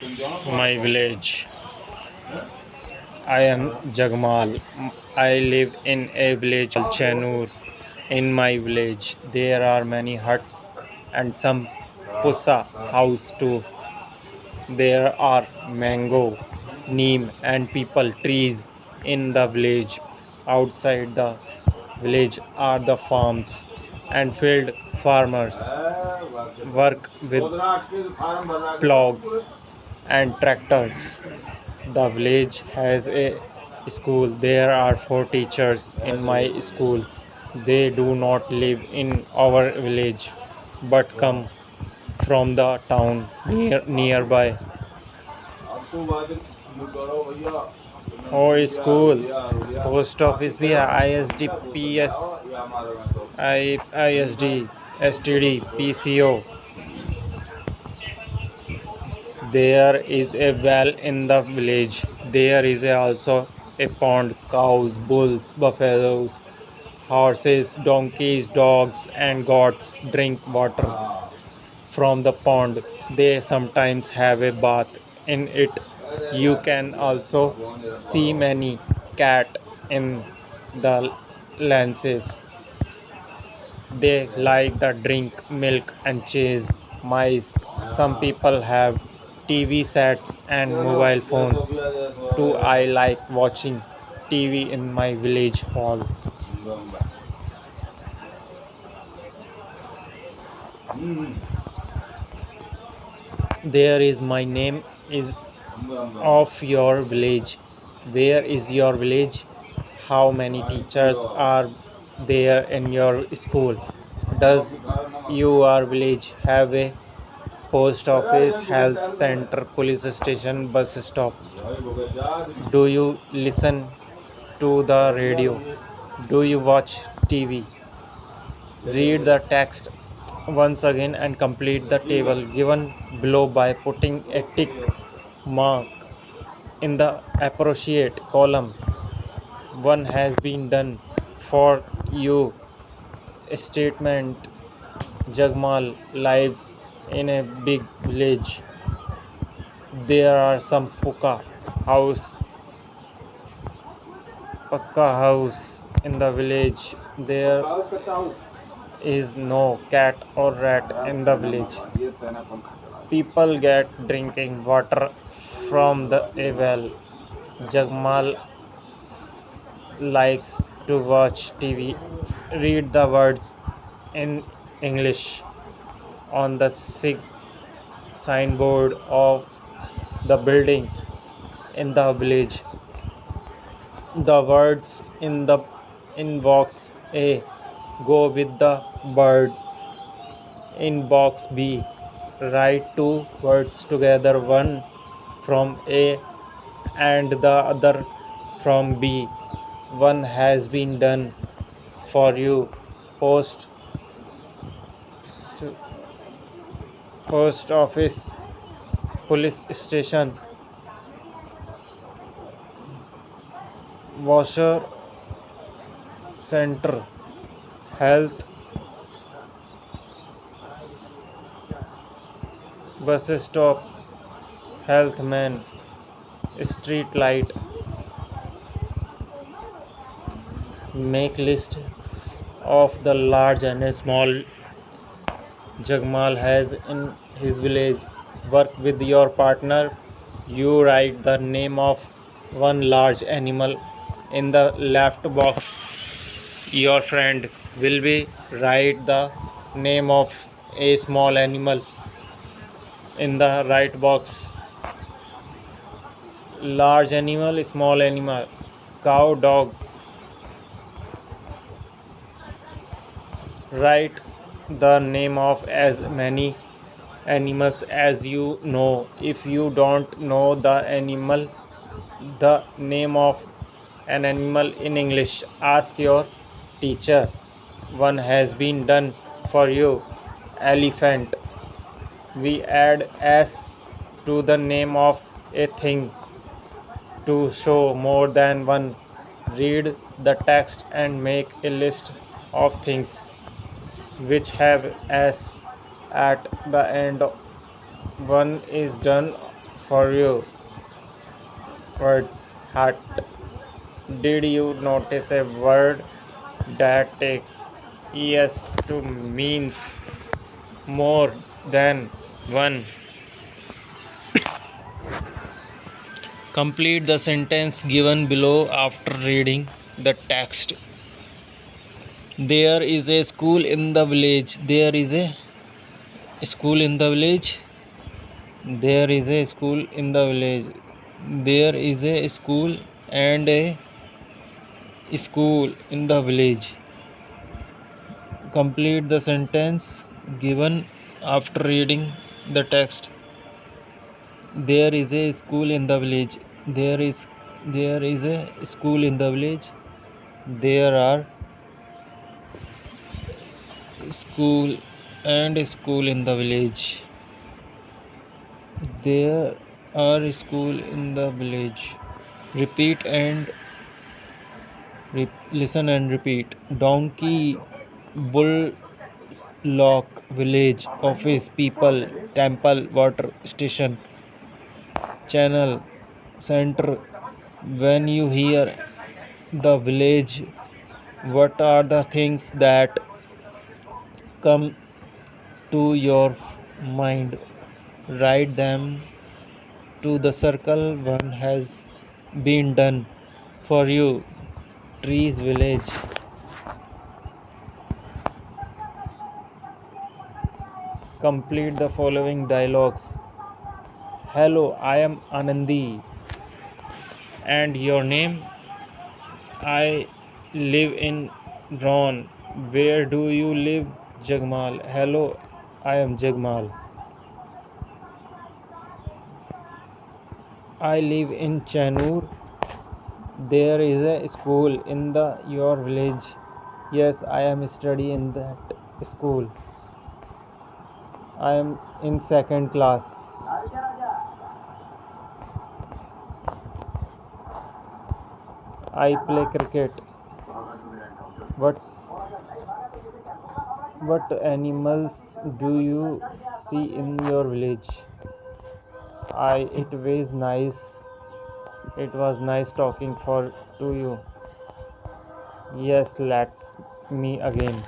My village. I am Jagmal. I live in a village called Chanur. In my village, there are many huts and some pusa house too. There are mango, neem, and people trees in the village. Outside the village are the farms and field farmers work with plows and tractors. The village has a school. There are four teachers in my school. They do not live in our village but come from the town nearby. Oh, school, post office भी है, ISD, PS, ISD, STD, PCO. There is a well in the village. There is also a pond. Cows, bulls, buffaloes, horses, donkeys, dogs, and goats drink water from the pond. They sometimes have a bath in it. You can also see many cat in the lances. They like the drink milk and chase mice. Some people have TV sets and mobile phones too. I like watching TV in my village hall. There is my name is of your village. Where is your village? How many teachers are there in your school? Does your village have a post office, health center, police station, bus stop? Do you listen to the radio? Do you watch TV? Read the text once again and complete the table given below by putting a tick mark in the appropriate column. One has been done for you. Statement. Jagmal lives in a big village. There are some house, Pakka house in the village. There is no cat or rat in the village. People get drinking water from the well. Jagmal likes to watch TV. Read the words in English on the signboard of the buildings in the village. The words in the in box A go with the words in box B. Write two words together, one from A and the other from B. One has been done for you. Post post office, police station, washer center, health, bus stop, health man, street light. Make list of the large and small Jagmal has in his village. Work with your partner. You write the name of one large animal in the left box. Your friend will be write the name of a small animal in the right box. Large animal, small animal, cow, dog. Write the name of as many animals as you know. If you don't know the name of an animal in English, ask your teacher. One has been done for you. Elephant. We add s to the name of a thing to show more than one. Read the text and make a list of things which have s at the end. One is done for you. Words. Hut. Did you notice a word that takes yes to means more than one? Complete the sentence given below after reading the text. There is a school in the village. There is a school in the village. There is a school in the village. There is a school and a school in the village. Complete the sentence given after reading the text. There is a school in the village. There is a school in the village. There are school and school in the village. There are school in the village. Repeat and listen and repeat. Donkey, bull, lock, village, office, people, temple, water station, channel, center. When you hear the village, what are the things that come to your mind? Write them to the circle. One has been done for you. Trees, village. Complete the following dialogues. Hello, I am Anandi. And your name? I live in Ron. Where do you live? Jagmal. Hello, I am Jagmal. I live in Chanur. There is a school in your village. Yes, I am studying in that school. I am in second class. I play cricket. What's what animals do you see in your village? It was nice. It was nice talking to you. Yes, let's me again.